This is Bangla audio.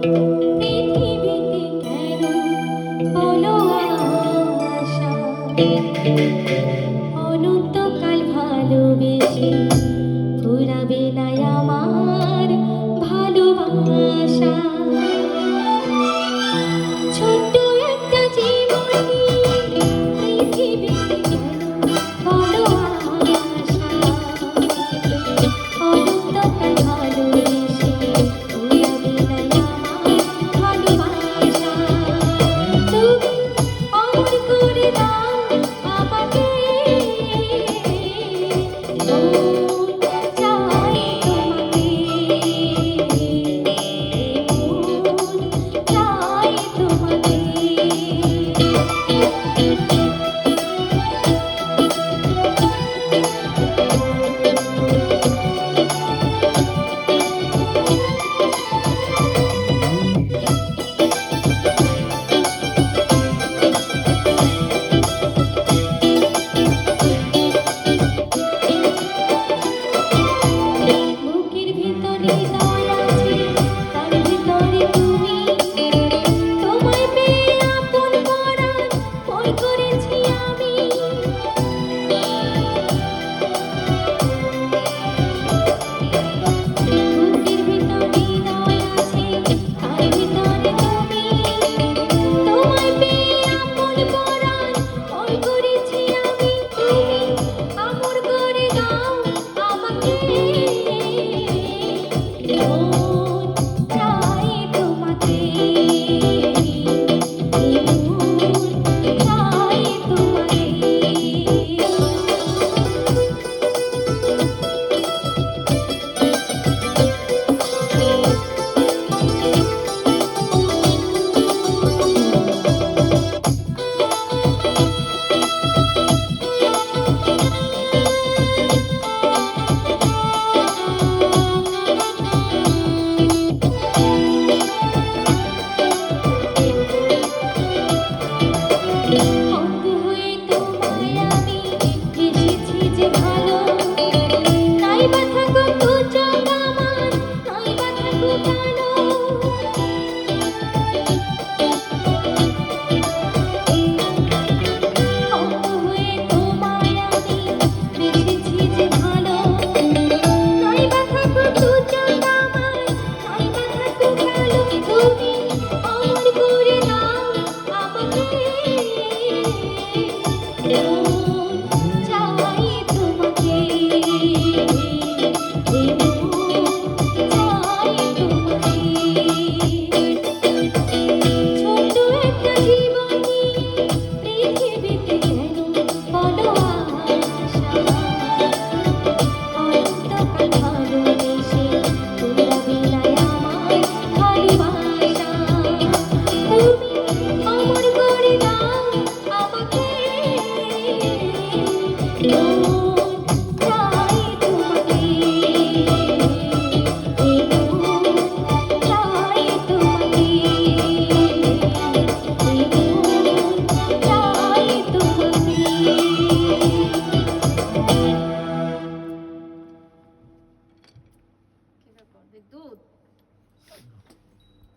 পৃথিবীতে কেন হলো আশা, অনন্তকাল ভালোবেসে ফুরাবে না আমার ভালোবাসা। ছোট্ট একটা জীবন নিয়ে পৃথিবীতে কেন হলো আশা, অনন্তকাল ভালোবেসে ফুরাবে না আমার ভালোবাসা। তুমি অমর করে দাও আমাকে, মন চায় তোমাকে, মন চায় তোমাকে। বুকের ভিতরে হৃদয় আছে, তার ভিতরে তুমি, তোমায় পেয়ে আপন পরাণ বই করেছি আমি। বুকের ভিতরে হৃদয় আছে, তার ভিতরে তুমি, তোমায় পেয়ে আপন পরাণ বই করেছি আমি। তুমি আমর করে দাও আমাকে, মন চায় তোমাকে, মন চায় তোমাকে। অন্ধ হয়ে তোমায় আমি বেসেছি যে ভালো, নাই বা থাকো দু চোখ আমার, নাই বা থাকো কালো। অন্ধ হয়ে তোমায় আমি বেসেছি যে ভালো, নাই বা থাকো দু চোখ আমার, নাই বা থাকো কালো। তুমি অমর করে দাও আমাকে, মন চায় তোমাকে, মন চায় তোমাকে। ছোট্ট একটা জীবন নিয়ে পৃথিবীতে কেন হলো আশা, অনন্তকাল ভালোবেসে ফুরাবে না আমার ভালোবাসা। তুমি অমর করে দাও আমাকে, মন